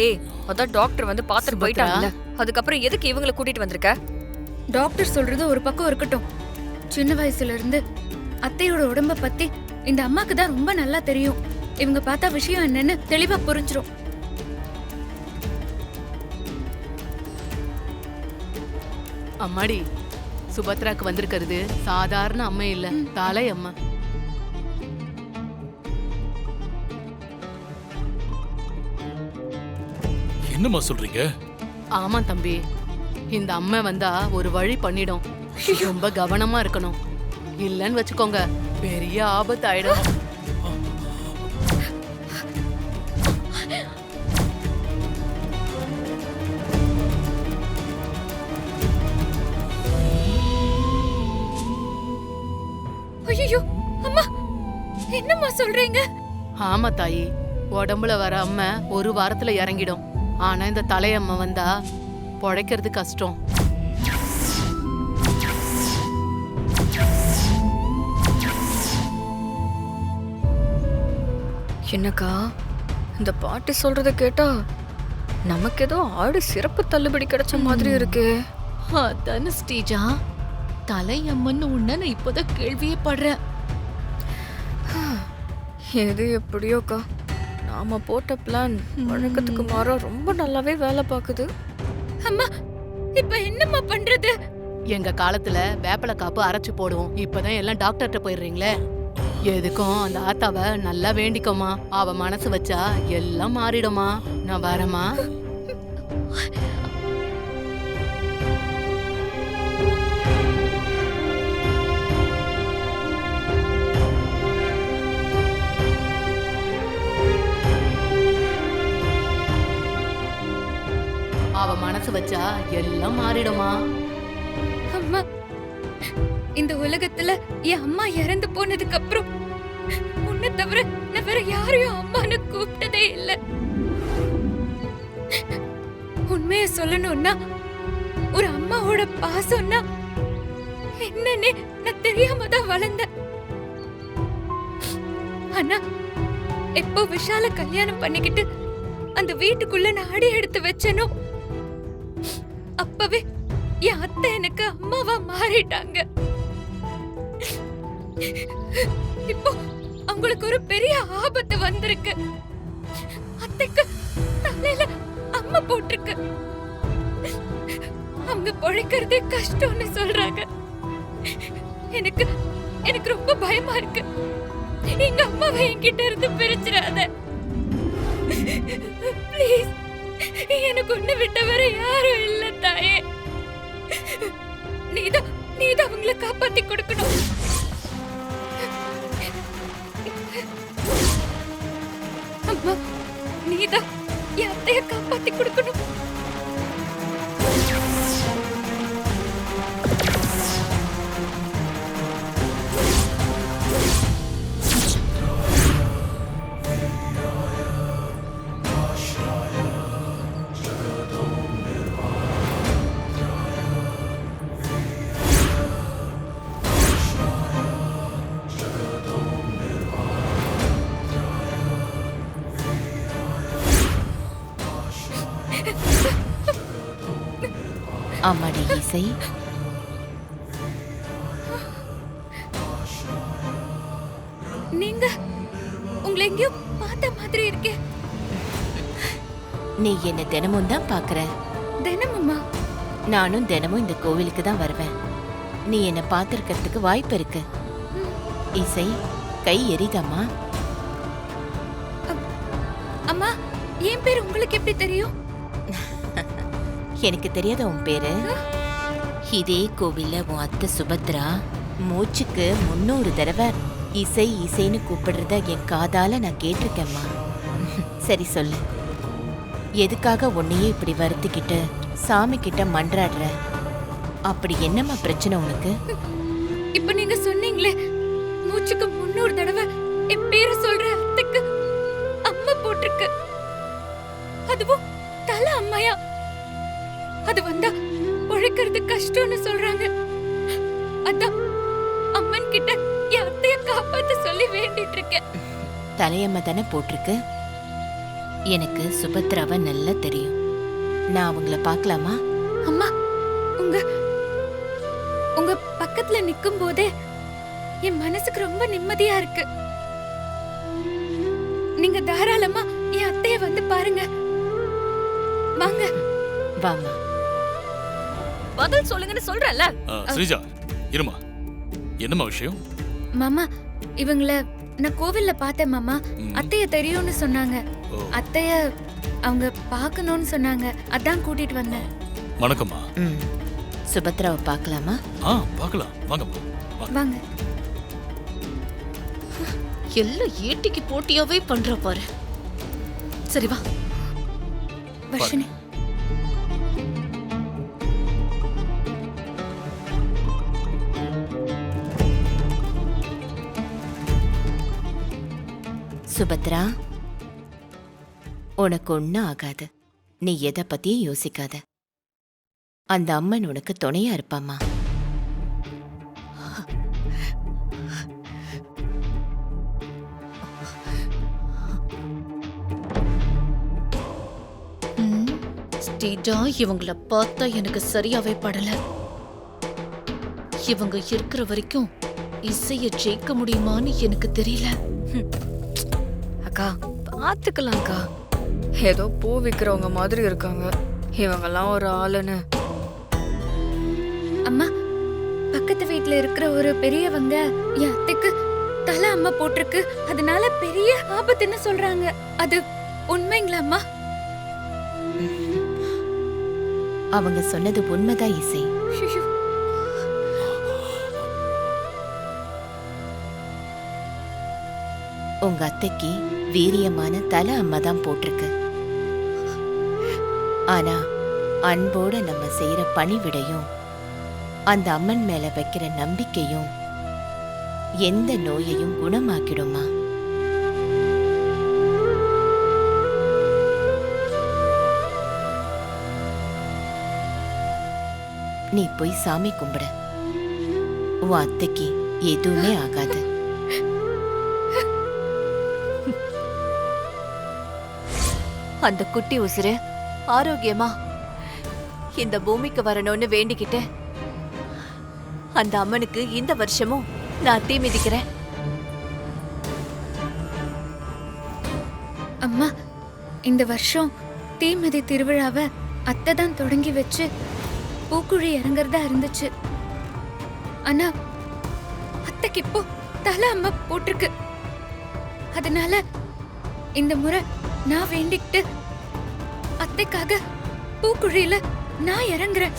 ஏய், அதான் டாக்டர் வந்து பாத்துட்டு போயிட்டாங்கல்ல, அதுக்கப்புறம் எதுக்கு இவங்களை கூட்டிட்டு வந்திருக்க? டாக்டர் சொல்றது ஒரு பக்கம் இருக்கட்டும். சின்ன வயசுல இருந்து அத்தையோட உடம்ப பத்தி இந்த அம்மாக்கு தான் ரொம்ப நல்லா தெரியும். இவங்க பார்த்தா விஷயம் என்னன்னு தெளிவா புரிஞ்சிரும். அம்மாடி, சுபத்ராக்கு வந்திருக்கிறது சாதாரண அம்மை இல்ல, தாலை அம்மா. என்னம்மா சொல்றீங்க? ஆமா தம்பி, இந்த அம்மை வந்தா ஒரு வழி பண்ணிடும். ரொம்ப கவனமா இருக்கணும். இல்லன்னு வச்சுக்கோங்க, பெரிய ஆபத்து ஆயிடும். ஐயோ அம்மா, என்னம்மா சொல்றீங்க? ஆமா தாயி, உடம்புல வர அம்மை ஒரு வாரத்துல இறங்கிடும். ஆனா இந்த தலையம்மை வந்தா பொழைக்கிறது கஷ்டம். என்னக்கா, இந்த பாட்டி சொல்றத கேட்டா நமக்கு ஏதோ ஆடு சிறப்பு தள்ளுபடி கிடைச்ச மாதிரி இருக்கு. அதான ஸ்ரீஜா, தலையம்மன்னு உன்ன நான் இப்போதான் கேள்வியே படுறேன். எது எப்படியோக்கா, நாம போட்ட பிளான் வழக்கத்துக்கு மாறா ரொம்ப நல்லாவே வேலை பார்க்குது. அம்மா, இப்ப என்னம்மா பண்றது? எங்க காலத்துல வேப்பல காப்பு அரைச்சு போடுவோம். இப்பதான் எல்லாம் டாக்டர்கிட்ட போயிடுறீங்களே. எதுக்கும் அந்த ஆத்தாவ நல்லா வேண்டிக்கோமா. அவ மனசு வச்சா எல்லாம் மாறிடுமா. நான் வரமா. அவ மனசு வச்சா எல்லாம் மாறிடுமா. அம்மா, இந்த உலகத்துல என் அம்மா இறந்து போனதுக்கு அப்புறம் உன்னை தவிர நான் வேற யாரையும் அம்மான்னு கூப்பிட்டதே இல்ல. உண்மைய சொல்லணும்னா, ஒரு அம்மாவோட பாசம்னா என்னன்னு நான் தெரியாம தான் வளர்ந்தேன். ஆனா எப்போ விஷால கல்யாணம் பண்ணிக்கிட்டு அந்த வீட்டுக்குள்ள நான் அடி எடுத்து வச்சேனோ, அப்பவே என் அத்தை எனக்கு அம்மாவா மாறிட்டாங்க. இப்போ அவங்களுக்கு ஒரு பெரிய ஆபத்து வந்திருக்கு. அத்தைக்கு தலையில அம்மா போட்டிருக்கு. அவங்க பொழைக்கிறதே கஷ்டம்னு சொல்றாங்க. எனக்கு எனக்கு ரொம்ப பயமா இருக்கு. எங்க அம்மாவை என்கிட்ட இருந்து பிரிச்சிடாத ப்ளீஸ். எனக்கு ஒண்ணு விட்ட வேற யாரும் இல்ல தாயே. நீதான் அவங்கள காப்பாத்தி கொடுக்கணும். அம்மா, நீதான் என் அத்தைய காப்பாத்தி கொடுக்கணும். அம்மாடி இசை, நீங்க உங்களை எங்கேயோ பார்த்த மாதிரி இருக்கே. நீ என்ன தினமும் தான் பாக்குற. தினமுமா? நானும் தினமும் இந்த கோவிலுக்கு தான் வருவேன். நீ என்ன பார்த்திருக்கிறதுக்கு வாய்ப்பு இருக்கு. இசை, கை எரிதாமா? அம்மா, என் பேர் உங்களுக்கு எப்படி தெரியும்? எனக்கு தெரியாத உன் பேரு. இதே கோவில்ல உன் அத்தை சுபத்ரா மூச்சுக்கு 300 தடவை இசை இசைன்னு கூப்பிடுறத என் காதால நான் கேட்டிருக்கேம்மா. சரி சொல்லு, எதுக்காக உன்னையே இப்படி வருத்திக்கிட்டு சாமி கிட்ட மன்றாடுற? அப்படி என்னம்மா பிரச்சனை உனக்கு? இப்ப நீங்க சொன்னீங்களே, மூச்சுக்கு 300 தடவை என் பேரை சொல்ற அத்தைக்கு அம்மா போட்டிருக்கு. அதுவும் தல அம்மையா. அது வந்தா உழைக்கிறது கஷ்டம்னு சொல்றாங்க. அதான் அம்மன் கிட்ட என் அத்தைய காப்பாத்த சொல்லி வேண்டிட்டு இருக்கேன். தலையம்மா தானே போட்டிருக்கு. எனக்கு சுபத்ராவை நல்லா தெரியும். நான் அவங்கள பார்க்கலாமா? அம்மா, உங்க உங்க பக்கத்துல நிக்கும் போதே என் மனசுக்கு ரொம்ப நிம்மதியா இருக்கு. நீங்க தாராளமா என் அத்தைய வந்து பாருங்க. வாங்க. வாமா. பதில் சொல்லுங்கன்னு சொல்றேன்ல. ஸ்ரீஜா இருமா, என்னம்மா விஷயம்? மாமா, இவங்கள நான் கோவில்ல பார்த்தேன் மாமா. அத்தைய தெரியும்னு சொன்னாங்க. அத்தைய அவங்க பார்க்கணும்னு சொன்னாங்க. அதான் கூட்டிட்டு வந்தேன். வணக்கம்மா. சுபத்ராவை பார்க்கலாமா? பார்க்கலாம், வாங்கம்மா. வாங்க. எல்லாம் ஏட்டிக்கு போட்டியாவே பண்ற பாரு. சரி வா. வர்ஷினி, சுபத்ரா, உனக்கு ஒன்னும் ஆகாது. நீ எதை பத்தியும் யோசிக்காத. அந்த அம்மன் உனக்கு துணையா இருப்பாமா. ஸ்ரீஜா, இவங்கள பார்த்தா எனக்கு சரியாவே படல. இவங்க இருக்கிற வரைக்கும் இசைய ஜெயிக்க முடியுமான்னு எனக்கு தெரியல. அக்கா பாத்துக்கலாம்க்கா. ஏதோ பூ விக்கிறவங்க மாதிரி இருக்காங்க இவங்கெல்லாம் ஒரு ஆளுன்னு. அம்மா, பக்கத்து வீட்ல இருக்கிற ஒரு பெரியவங்க என் அத்தைக்கு தலை அம்மா போட்டிருக்கு, அதனால பெரிய ஆபத்துன்னு சொல்றாங்க. அது உண்மைங்களா அம்மா? அவங்க சொன்னது உண்மைதான் இசை. ஷிஷு. உங்க அத்தைக்கு வீரியமான தலை அம்மா தான் போட்டிருக்கு. ஆனா அன்போட நம்ம செய்யற பணிவிடையும் அந்த அம்மன் மேல வைக்கிற நம்பிக்கையும் எந்த நோயையும் குணமாக்கிடுமா. நீ போய் சாமி கும்பிடு. உன் அத்தைக்கு எதுவுமே ஆகாது. அந்த குட்டி உசுரு ஆரோக்கியமா இந்த பூமிக்கு வரணும்னு வேண்டிக்கிட்டு அந்த அம்மனுக்கு இந்த வருஷமும் நான் தீ மிதிக்கிறேன். அம்மா, இந்த வருஷம் தீமிதி திருவிழாவை அத்தை தான் தொடங்கி வச்சு பூக்குழி இறங்குறதா இருந்துச்சு. ஆனா அத்தைக்கு இப்போ தலை அம்மா போட்டிருக்கு. அதனால இந்த முறை நான் வேண்டிக்கிட்டு அத்தைக்காக பூக்குழியில நான் இறங்குறேன்.